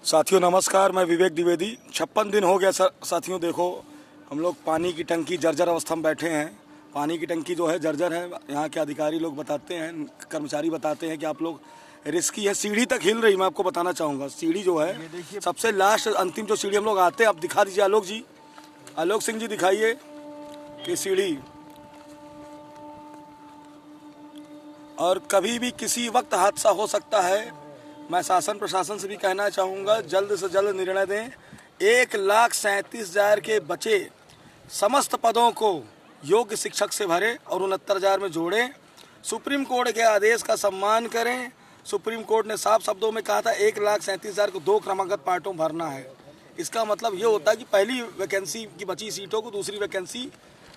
साथियों नमस्कार, मैं विवेक द्विवेदी। 56 दिन हो गया साथियों। देखो हम लोग पानी की टंकी जर्जर अवस्था में बैठे हैं। पानी की टंकी जो है जर्जर है। यहाँ के अधिकारी लोग बताते हैं, कर्मचारी बताते हैं कि आप लोग रिस्की है। सीढ़ी तक हिल रही, मैं आपको बताना चाहूँगा। सीढ़ी जो है सबसे लास्ट अंतिम जो सीढ़ी हम लोग आते हैं, आप दिखा दीजिए आलोक जी, आलोक सिंह जी दिखाइए कि सीढ़ी। और कभी भी किसी वक्त हादसा हो सकता है। मैं शासन प्रशासन से भी कहना चाहूँगा, जल्द से जल्द निर्णय दें। 1,37,000 के बचे समस्त पदों को योग्य शिक्षक से भरें और 69,000 में जोड़ें। सुप्रीम कोर्ट के आदेश का सम्मान करें। सुप्रीम कोर्ट ने साफ शब्दों में कहा था 1,37,000 को 2 क्रमागत पार्टों भरना है। इसका मतलब ये होता है कि पहली वैकेंसी की बची सीटों को दूसरी वैकेंसी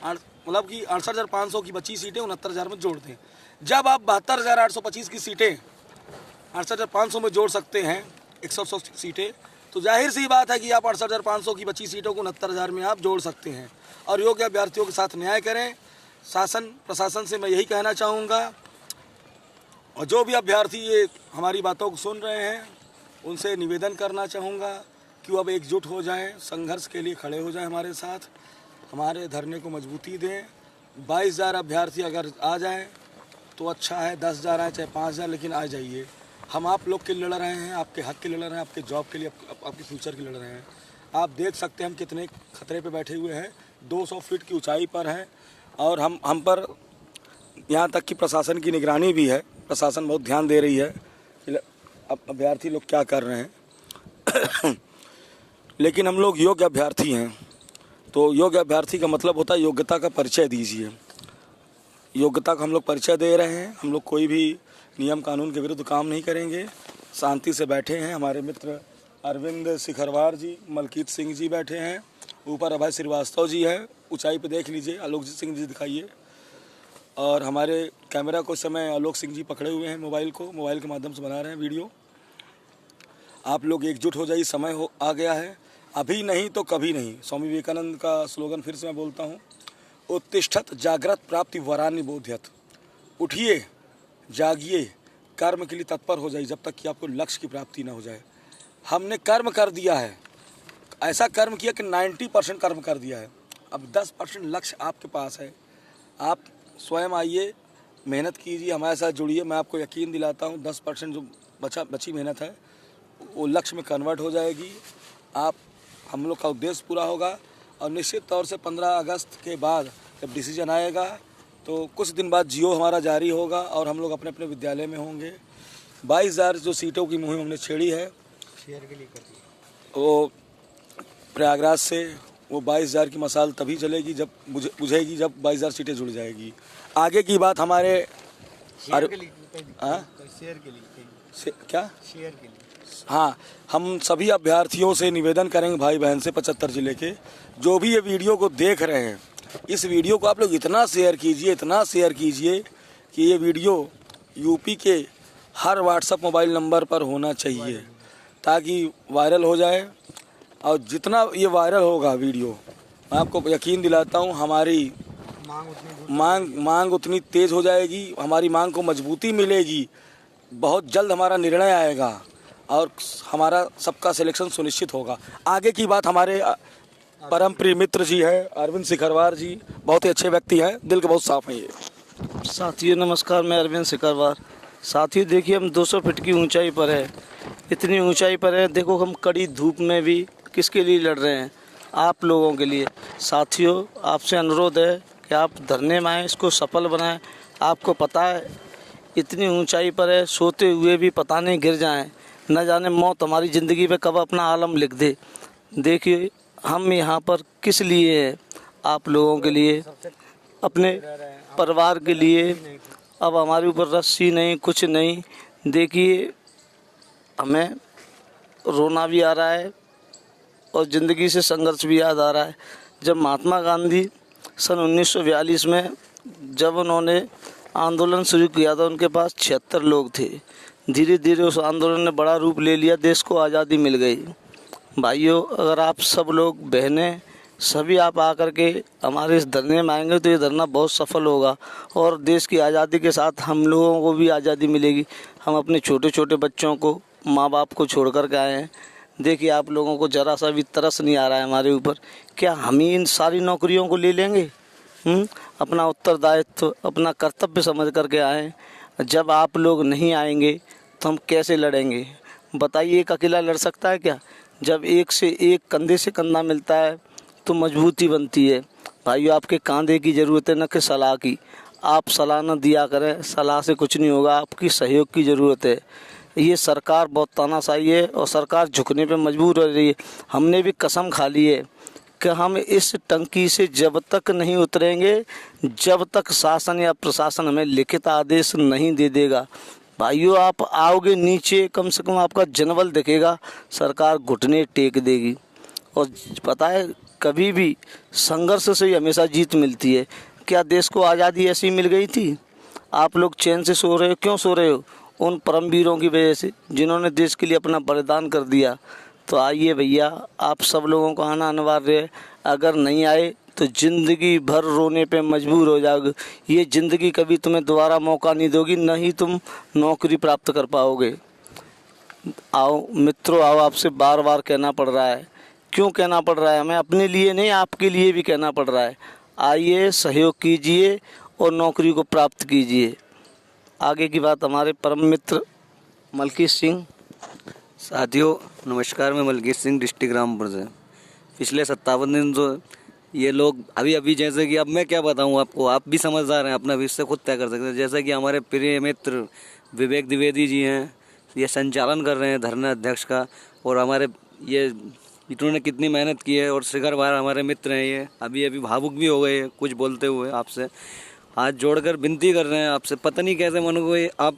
मतलब कि 68,500 की बची सीटें 69,000 में जोड़ दें। जब आप 72,825 की सीटें 68,500 में जोड़ सकते हैं, 100 सीटें, तो जाहिर सी बात है कि आप 68,500 की बची सीटों को 69,000 में आप जोड़ सकते हैं। और योग्य अभ्यर्थियों के साथ न्याय करें। शासन प्रशासन से मैं यही कहना चाहूँगा। और जो भी अभ्यर्थी ये हमारी बातों को सुन रहे हैं, उनसे निवेदन करना चाहूँगा कि वो अब एकजुट हो जाएं, संघर्ष के लिए खड़े हो जाएं हमारे साथ, हमारे धरने को मजबूती दें। 22,000 अभ्यर्थी अगर आ जाएं तो अच्छा है, 10,000 आए चाहे 5,000, लेकिन आ जाइए। हम आप लोग के लिए लड़ रहे हैं, आपके हक के लिए लड़ रहे हैं, आपके जॉब के लिए, आपके फ्यूचर के लिए लड़ रहे हैं। आप देख सकते हैं हम कितने खतरे पे बैठे हुए हैं। 200 फीट की ऊंचाई पर है और हम पर यहाँ तक कि प्रशासन की निगरानी भी है। प्रशासन बहुत ध्यान दे रही है कि अब अभ्यर्थी लोग क्या कर रहे हैं। लेकिन हम लोग योग्य अभ्यर्थी हैं। तो योग्य अभ्यर्थी का मतलब होता है योग्यता का परिचय दीजिए। योग्यता का हम लोग परिचय दे रहे हैं। हम लोग कोई भी नियम कानून के विरुद्ध काम नहीं करेंगे। शांति से बैठे हैं। हमारे मित्र अरविंद शिखरवार जी, मलकीत सिंह जी बैठे हैं। ऊपर अभय श्रीवास्तव जी है। ऊंचाई पे देख लीजिए, आलोक सिंह जी दिखाइए। और हमारे कैमरा को समय आलोक सिंह जी पकड़े हुए हैं, मोबाइल के माध्यम से बना रहे हैं वीडियो। आप लोग एकजुट हो जाइए, समय आ गया है। अभी नहीं तो कभी नहीं। स्वामी विवेकानंद का स्लोगन फिर से मैं बोलता हूँ, उत्तिष्ठत जागृत प्राप्ति वरान्य बोध्यत। उठिए, जागिए, कर्म के लिए तत्पर हो जाइए जब तक कि आपको लक्ष्य की प्राप्ति ना हो जाए। हमने कर्म कर दिया है, ऐसा कर्म किया कि 90% कर्म कर दिया है। अब 10% लक्ष्य आपके पास है। आप स्वयं आइए, मेहनत कीजिए, हमारे साथ जुड़िए। मैं आपको यकीन दिलाता हूँ 10% जो बची मेहनत है वो लक्ष्य में कन्वर्ट हो जाएगी। हम लोग का उद्देश्य पूरा होगा। और निश्चित तौर से 15 अगस्त के बाद जब डिसीजन आएगा तो कुछ दिन बाद जियो हमारा जारी होगा और हम लोग अपने अपने विद्यालय में होंगे। 22,000 जो सीटों की मुहिम हमने छेड़ी है, शेयर के लिए कर दी, वो प्रयागराज से वो 22,000 की मसाल तभी चलेगी जब बुझेगी, जब 22,000 सीटें जुड़ जाएगी। आगे की बात हमारे शेयर के लिए क्या शेयर के लिए। हाँ, हम सभी अभ्यर्थियों से निवेदन करेंगे, भाई बहन से, 75 जिले के जो भी ये वीडियो को देख रहे हैं, इस वीडियो को आप लोग इतना शेयर कीजिए कि ये वीडियो यूपी के हर व्हाट्सएप मोबाइल नंबर पर होना चाहिए ताकि वायरल हो जाए। और जितना ये वायरल होगा वीडियो, मैं आपको यकीन दिलाता हूँ हमारी मांग उतनी तेज़ हो जाएगी, हमारी मांग को मजबूती मिलेगी। बहुत जल्द हमारा निर्णय आएगा और हमारा सबका सिलेक्शन सुनिश्चित होगा। आगे की बात हमारे परम प्रिय मित्र जी है अरविंद शिखरवार जी, बहुत ही अच्छे व्यक्ति हैं, दिल के बहुत साफ हैं ये। साथियों नमस्कार, मैं अरविंद शिखरवार। साथियों देखिए, हम 200 फीट की ऊंचाई पर है, इतनी ऊंचाई पर है। देखो हम कड़ी धूप में भी किसके लिए लड़ रहे हैं, आप लोगों के लिए। साथियों आपसे अनुरोध है कि आप धरने में आएँ, इसको सफल बनाएं। आपको पता है इतनी ऊंचाई पर है, सोते हुए भी पता नहीं गिर जाएं, न जाने मौत हमारी ज़िंदगी पे कब अपना आलम लिख दे। देखिए हम यहाँ पर किस लिए हैं, आप लोगों के लिए, अपने परिवार के लिए। अब हमारे ऊपर रस्सी नहीं, कुछ नहीं। देखिए हमें रोना भी आ रहा है और ज़िंदगी से संघर्ष भी याद आ रहा है। जब महात्मा गांधी सन 1942 में जब उन्होंने आंदोलन शुरू किया था, उनके पास 76 लोग थे। धीरे धीरे उस आंदोलन ने बड़ा रूप ले लिया, देश को आज़ादी मिल गई। भाइयों, अगर आप सब लोग, बहनें, सभी आप आकर के हमारे इस धरने में आएंगे तो ये धरना बहुत सफल होगा और देश की आज़ादी के साथ हम लोगों को भी आज़ादी मिलेगी। हम अपने छोटे छोटे बच्चों को माँ बाप को छोड़ कर के आए हैं। देखिए आप लोगों को ज़रा सा भी तरस नहीं आ रहा है हमारे ऊपर, क्या हम ही इन सारी नौकरियों को ले लेंगे? अपना उत्तरदायित्व अपना कर्तव्य समझ कर के आए। जब आप लोग नहीं आएंगे तो हम कैसे लड़ेंगे? बताइए, एक अकेला लड़ सकता है क्या? जब एक से एक कंधे से कंधा मिलता है तो मजबूती बनती है। भाइयों, आपके कांधे की ज़रूरत है, न कि सलाह की। आप सलाह न दिया करें, सलाह से कुछ नहीं होगा, आपकी सहयोग की ज़रूरत है। ये सरकार बहुत तानाशाही है और सरकार झुकने पे मजबूर हो रही है। हमने भी कसम खा ली है कि हम इस टंकी से जब तक नहीं उतरेंगे, जब तक शासन या प्रशासन हमें लिखित आदेश नहीं दे देगा। भाइयों, आप आओगे नीचे, कम से कम आपका जनबल दिखेगा, सरकार घुटने टेक देगी। और पता है, कभी भी संघर्ष से ही हमेशा जीत मिलती है। क्या देश को आज़ादी ऐसी मिल गई थी? आप लोग चैन से सो रहे हो, क्यों सो रहे हो? उन परमवीरों की वजह से, जिन्होंने देश के लिए अपना बलिदान कर दिया। तो आइए भैया, आप सब लोगों को आना अनिवार्य है। अगर नहीं आए तो ज़िंदगी भर रोने पे मजबूर हो जाओगे। ये ज़िंदगी कभी तुम्हें दोबारा मौका नहीं दोगी, न ही तुम नौकरी प्राप्त कर पाओगे। आओ मित्रों, आओ, आपसे बार बार कहना पड़ रहा है। क्यों कहना पड़ रहा है? हमें अपने लिए नहीं, आपके लिए भी कहना पड़ रहा है। आइए, सहयोग कीजिए और नौकरी को प्राप्त कीजिए। आगे की बात हमारे परम मित्र मलकीत सिंह। साथियों नमस्कार, मैं मलकीत सिंह डिस्ट्रिक्ट रामपुर से। पिछले 57 दिन जो ये लोग अभी जैसे कि अब मैं क्या बताऊं आपको, आप भी समझदार हैं, अपना विषय खुद तय कर सकते हैं। जैसे कि हमारे प्रिय मित्र विवेक द्विवेदी जी हैं, ये संचालन कर रहे हैं धरना अध्यक्ष का। और हमारे ये इन्होंने कितनी मेहनत की है। और शिखर भार हमारे मित्र हैं, ये अभी भावुक भी हो गए कुछ बोलते हुए। आपसे हाथ जोड़कर विनती कर रहे हैं आपसे, पता नहीं कैसे मन को,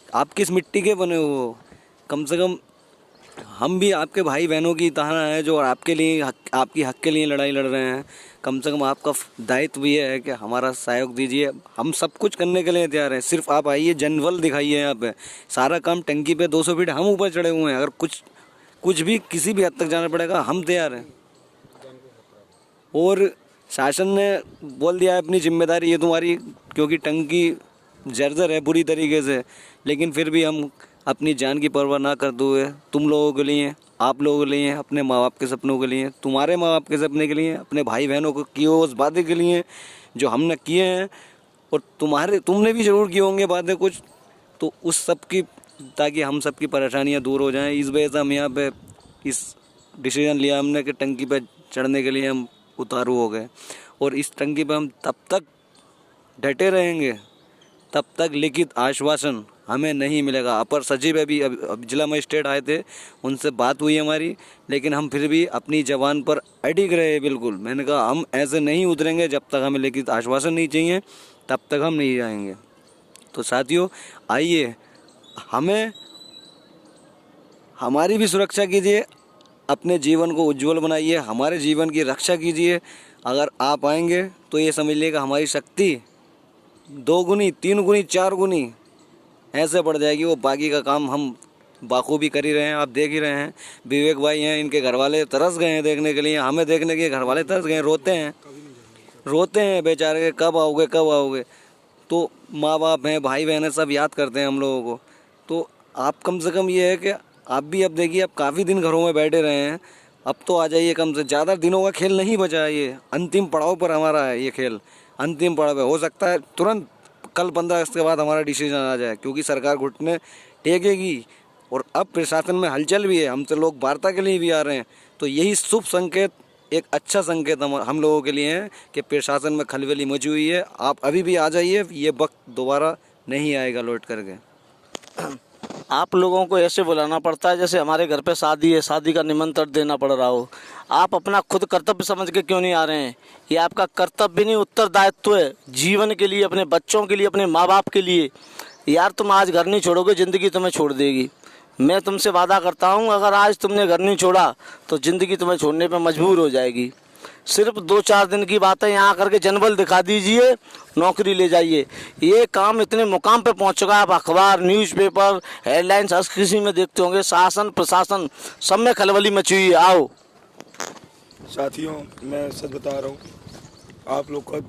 आप किस मिट्टी के बने हो? कम से कम हम भी आपके भाई बहनों की तरह हैं जो आपके लिए आपकी हक के लिए लड़ाई लड़ रहे हैं। कम से कम आपका दायित्व ये है कि हमारा सहयोग दीजिए। हम सब कुछ करने के लिए तैयार हैं, सिर्फ आप आइए, जनबल दिखाइए। यहाँ पे सारा काम टंकी पे 200 फीट हम ऊपर चढ़े हुए हैं। अगर कुछ भी किसी भी हद तक जाना पड़ेगा, हम तैयार हैं। और शासन ने बोल दिया है अपनी जिम्मेदारी ये तुम्हारी, क्योंकि टंकी जर्जर है बुरी तरीके से। लेकिन फिर भी हम अपनी जान की परवाह ना करते हुए तुम लोगों के लिए, आप लोगों के लिए, अपने माँ बाप के सपनों के लिए, तुम्हारे माँ बाप के सपने के लिए, अपने भाई बहनों को किए उस वादे के लिए जो हमने किए हैं, और तुमने भी ज़रूर किए होंगे बातें कुछ, तो उस सब की, ताकि हम सब की परेशानियाँ दूर हो जाएं। इस वजह से हम यहाँ पे इस डिसीजन लिया हमने कि टंकी पे चढ़ने के लिए हम उतारू हो गए। और इस टंकी पे हम तब तक डटे रहेंगे तब तक लिखित आश्वासन हमें नहीं मिलेगा। अपर सचिव अभी जिला मजिस्ट्रेट आए थे, उनसे बात हुई हमारी, लेकिन हम फिर भी अपनी जबान पर अडिग रहे बिल्कुल। मैंने कहा हम ऐसे नहीं उतरेंगे, जब तक हमें लिखित आश्वासन नहीं चाहिए तब तक हम नहीं जाएंगे। तो साथियों, आइए, हमारी भी सुरक्षा कीजिए, अपने जीवन को उज्जवल बनाइए, हमारे जीवन की रक्षा कीजिए। अगर आप आएंगे तो ये समझ लीजिएगा हमारी शक्ति 2 गुनी, 3 गुनी, 4 गुनी ऐसे बढ़ जाएगी। वो बाकी का काम हम बाखूबी कर ही रहे हैं, आप देख ही रहे हैं। विवेक भाई हैं, इनके घर वाले तरस गए हैं देखने के लिए, हमें देखने के घर वाले तरस गए, रोते हैं बेचारे, कब आओगे। तो माँ बाप हैं, भाई बहन हैं, सब याद करते हैं हम लोगों को। तो आप कम से कम ये है कि आप भी अब देखिए, अब काफ़ी दिन घरों में बैठे रहे हैं, अब तो आ जाइए। कम से ज़्यादा दिनों का खेल नहीं बचा है, ये अंतिम पड़ाव पर हमारा है ये खेल, अंतिम पड़ाव है। हो सकता है तुरंत कल 15 अगस्त के बाद हमारा डिसीजन आ जाए, क्योंकि सरकार घुटने टेकेगी। और अब प्रशासन में हलचल भी है, हमसे लोग वार्ता के लिए भी आ रहे हैं। तो यही शुभ संकेत, एक अच्छा संकेत हम लोगों के लिए है कि प्रशासन में खलबली मची हुई है। आप अभी भी आ जाइए, ये वक्त दोबारा नहीं आएगा लौट करके। आप लोगों को ऐसे बुलाना पड़ता है जैसे हमारे घर पे शादी है, शादी का निमंत्रण देना पड़ रहा हो। आप अपना खुद कर्तव्य समझ के क्यों नहीं आ रहे हैं? ये आपका कर्तव्य नहीं, उत्तरदायित्व है, जीवन के लिए, अपने बच्चों के लिए, अपने माँ बाप के लिए। यार, तुम आज घर नहीं छोड़ोगे, ज़िंदगी तुम्हें छोड़ देगी। मैं तुमसे वादा करता हूँ, अगर आज तुमने घर नहीं छोड़ा तो ज़िंदगी तुम्हें छोड़ने पर मजबूर हो जाएगी। सिर्फ 2-4 दिन की बात है, यहाँ करके जनबल दिखा दीजिए, नौकरी ले जाइए। ये काम इतने मुकाम पे पहुँच चुका है, आप अखबार, न्यूज़पेपर, हेडलाइंस हर किसी में देखते होंगे, शासन प्रशासन सब में खलबली मची हुई है। आओ साथियों, मैं सच बता रहा हूँ, आप लोग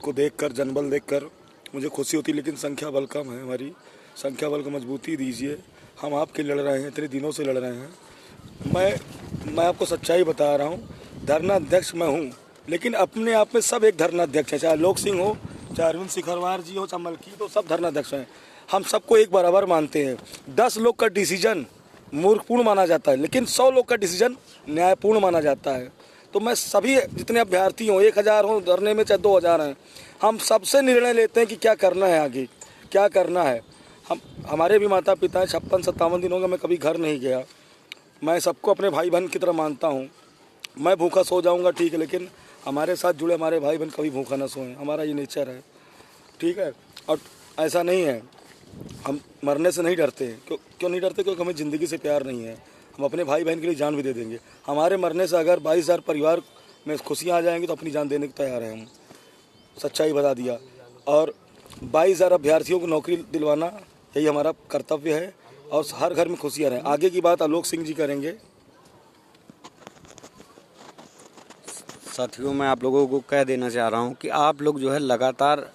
को देखकर, जनबल देखकर मुझे खुशी होती, लेकिन संख्या बल कम है हमारी। संख्या बल को मजबूती दीजिए, हम आपके लड़ रहे हैं, इतने दिनों से लड़ रहे हैं। मैं आपको सच्चाई बता रहा हूँ, धरना अध्यक्ष मैं हूँ, लेकिन अपने आप में सब एक धरना अध्यक्ष है, चाहे लोक सिंह हो, चाहे अरविंद सिकरवार जी हो, चाहे मलकी, तो सब धरना अध्यक्ष हैं। हम सबको एक बराबर मानते हैं। 10 लोग का डिसीजन मूर्खपूर्ण माना जाता है, लेकिन 100 लोग का डिसीजन न्यायपूर्ण माना जाता है। तो मैं सभी जितने अभ्यर्थी हों, 1000 हों धरने में, चाहे 2000 हैं, हम सबसे निर्णय लेते हैं कि क्या करना है, आगे क्या करना है। हमारे भी माता पिता हैं, 56-57 दिन हो गए मैं कभी घर नहीं गया। मैं सबको अपने भाई बहन की तरह मानता हूँ। मैं भूखा सो जाऊँगा ठीक है, लेकिन हमारे साथ जुड़े हमारे भाई बहन कभी भूखा ना सोएं, हमारा ये नेचर है, ठीक है। और ऐसा नहीं है, हम मरने से नहीं डरते हैं। क्यों नहीं डरते? क्योंकि हमें ज़िंदगी से प्यार नहीं है। हम अपने भाई बहन के लिए जान भी दे देंगे। हमारे मरने से अगर 22,000 परिवार में खुशियाँ आ जाएंगी तो अपनी जान देने को तैयार हैं हम। सच्चाई बता दिया। और 22,000 अभ्यर्थियों को नौकरी दिलवाना यही हमारा कर्तव्य है, और हर घर में खुशियाँ रहें। आगे की बात आलोक सिंह जी करेंगे। साथियों, मैं आप लोगों को कह देना चाह रहा हूँ कि आप लोग जो है लगातार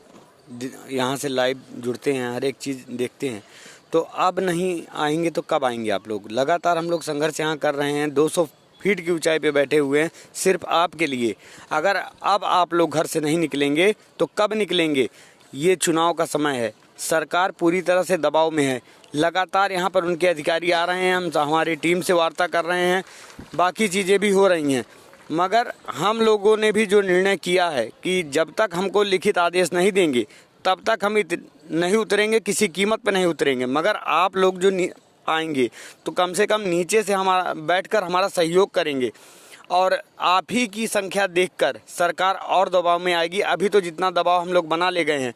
यहाँ से लाइव जुड़ते हैं, हर एक चीज़ देखते हैं, तो अब नहीं आएंगे तो कब आएंगे आप लोग? लगातार हम लोग संघर्ष यहाँ कर रहे हैं, 200 फीट की ऊंचाई पे बैठे हुए हैं सिर्फ आपके लिए। अगर अब आप लोग घर से नहीं निकलेंगे तो कब निकलेंगे? ये चुनाव का समय है, सरकार पूरी तरह से दबाव में है। लगातार यहाँ पर उनके अधिकारी आ रहे हैं, हम हमारी टीम से वार्ता कर रहे हैं, बाकी चीज़ें भी हो रही हैं, मगर हम लोगों ने भी जो निर्णय किया है कि जब तक हमको लिखित आदेश नहीं देंगे तब तक हम नहीं उतरेंगे, किसी कीमत पर नहीं उतरेंगे। मगर आप लोग जो आएंगे तो कम से कम नीचे से हमारा बैठकर हमारा सहयोग करेंगे, और आप ही की संख्या देखकर सरकार और दबाव में आएगी। अभी तो जितना दबाव हम लोग बना ले गए हैं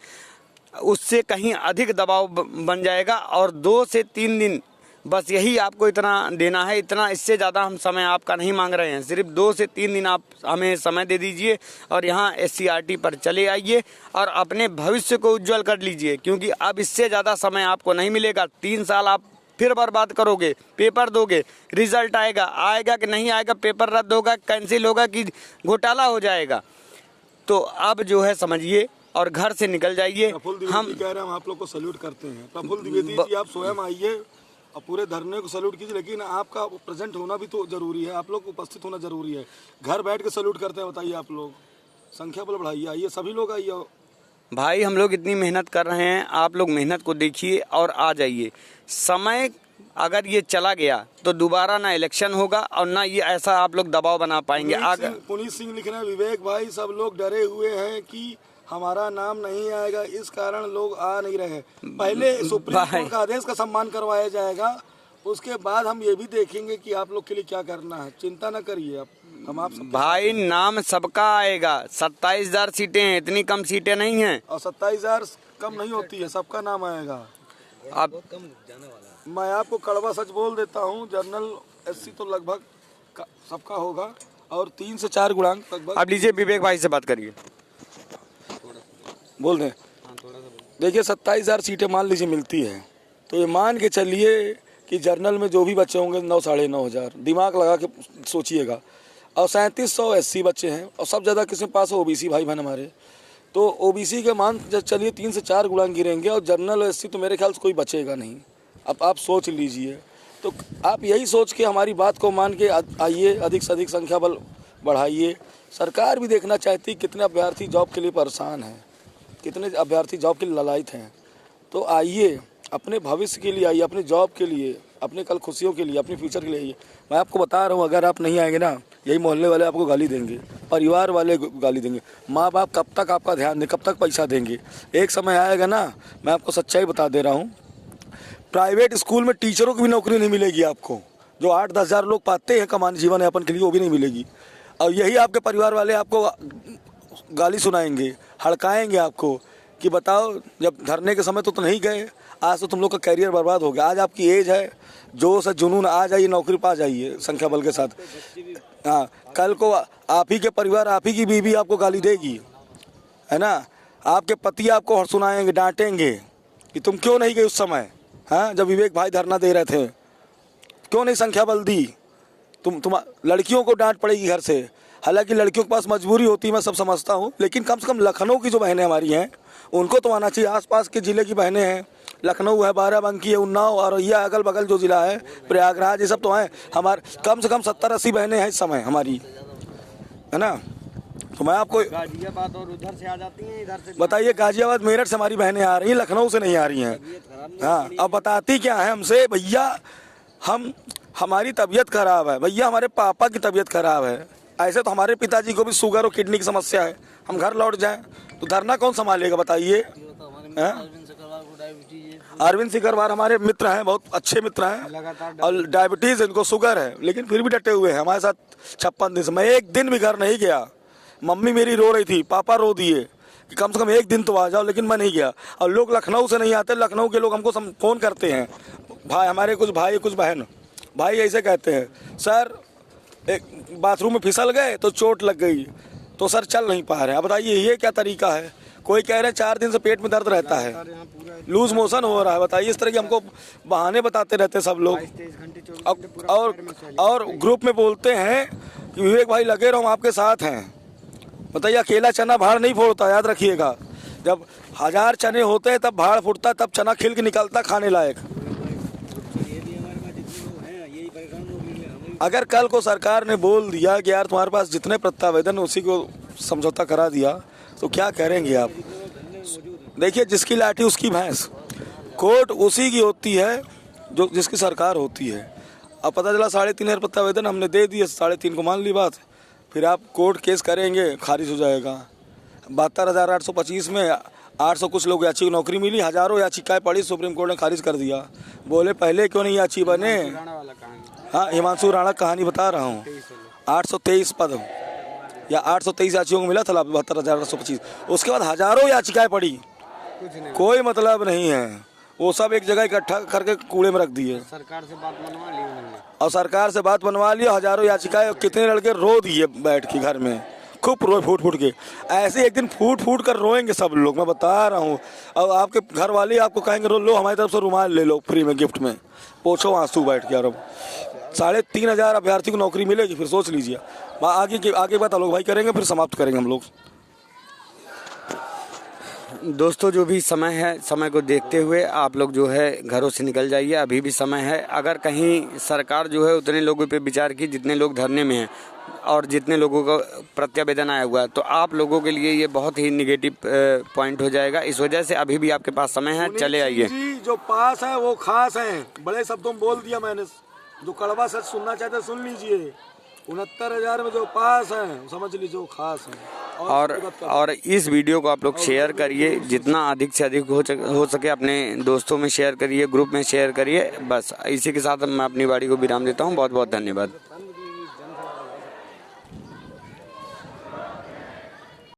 उससे कहीं अधिक दबाव बन जाएगा, और 2 से 3 दिन बस यही आपको इतना देना है, इतना, इससे ज़्यादा हम समय आपका नहीं मांग रहे हैं। सिर्फ 2 से 3 दिन आप हमें समय दे दीजिए और यहाँ SCRT पर चले आइए और अपने भविष्य को उज्जवल कर लीजिए, क्योंकि अब इससे ज़्यादा समय आपको नहीं मिलेगा। 3 साल आप फिर बर्बाद करोगे, पेपर दोगे, रिजल्ट आएगा कि नहीं आएगा, पेपर रद्द होगा, कैंसिल होगा कि घोटाला हो जाएगा। तो अब जो है समझिए और घर से निकल जाइए। प्रफुल्ल द्विवेदी कह रहे हैं, हम आप लोग को सैल्यूट करते हैं। प्रफुल्ल द्विवेदी जी, आप स्वयं आइए और पूरे धरने को सैल्यूट कीजिए, लेकिन आपका प्रेजेंट होना भी तो जरूरी है, आप लोग उपस्थित होना जरूरी है। घर बैठ के सैल्यूट करते हैं, बताइए आप लोग, संख्या बल बढ़ाइए, आइए सभी लोग आइए। भाई हम लोग इतनी मेहनत कर रहे हैं, आप लोग मेहनत को देखिए और आ जाइए। समय अगर ये चला गया तो दोबारा ना इलेक्शन होगा और ना ये ऐसा आप लोग दबाव बना पाएंगे। पुनीत सिंह लिख रहे हैं, विवेक भाई सब लोग डरे हुए हैं कि हमारा नाम नहीं आएगा, इस कारण लोग आ नहीं रहे। पहले सुप्रीम कोर्ट का आदेश का सम्मान करवाया जाएगा, उसके बाद हम ये भी देखेंगे कि आप लोग के लिए क्या करना है। चिंता न करिए आप, हम आप भाई नाम सबका आएगा। 27,000 सीटें हैं, इतनी कम सीटें नहीं हैं। और 27,000 कम नहीं होती है, सबका नाम आएगा। अब मैं आपको कड़वा सच बोल देता हूँ, जनरल SC तो लगभग सबका होगा, और 3 से 4 गुणांक लगभग। अब लीजिए विवेक भाई से बात करिए, बोल दें। देखिए 27,000 सीटें मान लीजिए मिलती है, तो ये मान के चलिए कि जर्नल में जो भी बच्चे होंगे 9 साढ़े 9 हज़ार, दिमाग लगा के सोचिएगा। और 3700 SC बच्चे हैं, और सब ज़्यादा किसके पास है? OBC भाई बहन हमारे। तो OBC के मान चलिए 3 से 4 गुणा गिरेंगे, और जनरल SC तो मेरे ख्याल से कोई बचेगा नहीं। अब आप सोच लीजिए, तो आप यही सोच के हमारी बात को मान के आइए, अधिक से अधिक संख्या बल बढ़ाइए। सरकार भी देखना चाहती कितने अभ्यर्थी जॉब के लिए परेशान हैं, कितने अभ्यर्थी जॉब के लिए ललायित हैं। तो आइए, अपने भविष्य के लिए आइए, अपने जॉब के लिए, अपने कल खुशियों के लिए, अपने फ्यूचर के लिए आइए। मैं आपको बता रहा हूँ, अगर आप नहीं आएंगे ना, यही मोहल्ले वाले आपको गाली देंगे, परिवार वाले गाली देंगे, माँ बाप कब तक आपका ध्यान दें, कब तक पैसा देंगे। एक समय आएगा ना, मैं आपको सच्चाई बता दे रहा हूँ, प्राइवेट स्कूल में टीचरों की भी नौकरी नहीं मिलेगी आपको। जो 8-10 हज़ार लोग पाते हैं कमाने जीवन यापन के लिए, वो भी नहीं मिलेगी। और यही आपके परिवार वाले आपको गाली सुनाएंगे, हड़काएंगे आपको कि बताओ जब धरने के समय तो नहीं गए, आज तो तुम लोग का कैरियर बर्बाद हो गया। आज आपकी एज है, जोश है, जुनून, आ जाइए, नौकरी पा जाइए संख्या बल के साथ। हाँ, कल को आप ही के परिवार, आप ही की बीवी आपको गाली देगी, है ना। आपके पति आपको सुनाएंगे, डांटेंगे कि तुम क्यों नहीं गए उस समय, हाँ, जब विवेक भाई धरना दे रहे थे, क्यों नहीं संख्या बल दी। तुम लड़कियों को डांट पड़ेगी घर से। हालांकि लड़कियों के पास मजबूरी होती है, मैं सब समझता हूँ, लेकिन कम से कम लखनऊ की जो बहनें हमारी हैं उनको तो आना चाहिए। आसपास के ज़िले की बहनें हैं, लखनऊ है, बाराबंकी है, उन्नाव, औरैया, अगल बगल जो ज़िला है, प्रयागराज, ये सब तो हैं। हमारे कम से कम 70-80 बहनें हैं इस समय हमारी, है ना। तो मैं आपको गाजियाबाद और उधर से आ जाती हैं, इधर से बताइए, गाजियाबाद मेरठ से हमारी बहनें आ रही हैं, लखनऊ से नहीं आ रही हैं। हाँ, अब बताती क्या है हमसे, भैया हमारी तबीयत खराब है, भैया हमारे पापा की तबीयत खराब है, ऐसे तो हमारे पिताजी को भी शुगर और किडनी की समस्या है, हम घर लौट जाएं तो धरना कौन संभालेगा बताइए। अरविंद सिकरवार हमारे मित्र हैं, बहुत अच्छे मित्र हैं, और डायबिटीज़ इनको शुगर है, लेकिन फिर भी डटे हुए हैं हमारे साथ 56 दिन से। मैं एक दिन भी घर नहीं गया, मम्मी मेरी रो रही थी, पापा रो दिए कि कम से कम एक दिन तो आ जाओ, लेकिन मैं नहीं गया। और लोग लखनऊ से नहीं आते, लखनऊ के लोग हमको फ़ोन करते हैं, भाई हमारे कुछ भाई कुछ बहन भाई ऐसे कहते हैं, सर एक बाथरूम में फिसल गए तो चोट लग गई, तो सर चल नहीं पा रहे हैं। अब बताइए ये क्या तरीका है। कोई कह रहे हैं 4 दिन से पेट में दर्द रहता है, लूज मोशन हो रहा है। बताइए, इस तरह के हमको बहाने बताते रहते हैं सब लोग। और ग्रुप में बोलते हैं कि विवेक भाई लगे रहो, हम आपके साथ हैं। बताइए, अकेला चना भाड़ नहीं फोड़ता, याद रखिएगा। जब 1000 चने होते हैं तब भाड़ फूटता, तब चना खिल के निकलता खाने लायक। अगर कल को सरकार ने बोल दिया कि यार तुम्हारे पास जितने प्रत्यावेदन उसी को समझौता करा दिया, तो क्या करेंगे आप। देखिए, जिसकी लाठी उसकी भैंस, कोर्ट उसी की होती है जो जिसकी सरकार होती है। अब पता चला 3.5 प्रत्यावेदन हमने दे दिए, 3.5 को मान ली बात, फिर आप कोर्ट केस करेंगे, खारिज हो जाएगा। 72,825 में 800 कुछ लोग याची की नौकरी मिली, हज़ारों याचिकाएं पड़ी, सुप्रीम कोर्ट ने खारिज कर दिया। बोले पहले क्यों नहीं याची बने। हाँ, हिमांशु राणा कहानी बता रहा हूँ। 823 पद या 823 याचियों को मिला था 72,825, उसके बाद हज़ारों याचिकाएं पड़ी, कोई मतलब नहीं है। वो सब एक जगह इकट्ठा करके कूड़े में रख दिए। सरकार से बात बनवा ली उन्होंने, और सरकार से बात बनवा ली, हज़ारों याचिकाएं, कितने लड़के रो दिए बैठ के घर में, खूब रोए फूट फूट के। ऐसे एक दिन फूट फूट कर रोएंगे सब लोग, मैं बता रहा हूँ। और आपके घर वाले आपको कहेंगे लो हमारी तरफ से रुमाल ले लो फ्री में गिफ्ट में, पोछो आंसू बैठ के। और अब 3,500 अभ्यर्थी को नौकरी मिलेगी, फिर सोच लीजिए। आगे बात आलोक भाई करेंगे, फिर समाप्त करेंगे हम लोग। दोस्तों, जो भी समय है, समय को देखते हुए आप लोग जो है घरों से निकल जाइए, अभी भी समय है। अगर कहीं सरकार जो है उतने लोगों पे विचार की जितने लोग धरने में हैं और जितने लोगों का प्रत्यावेदन आया हुआ है, तो आप लोगों के लिए ये बहुत ही निगेटिव पॉइंट हो जाएगा। इस वजह से अभी भी आपके पास समय है, चले आइए। जो पास है वो खास है, बड़े शब्दों में बोल दिया मैंने। जो कड़वा सच सुनना चाहते सुन लीजिए, 69,000 में जो पास है समझ लीजिए वो खास है। और इस वीडियो को आप लोग शेयर करिए, जितना अधिक से अधिक हो सके अपने दोस्तों में शेयर करिए, ग्रुप में शेयर करिए। बस इसी के साथ मैं अपनी वाणी को विराम देता हूँ। बहुत बहुत धन्यवाद।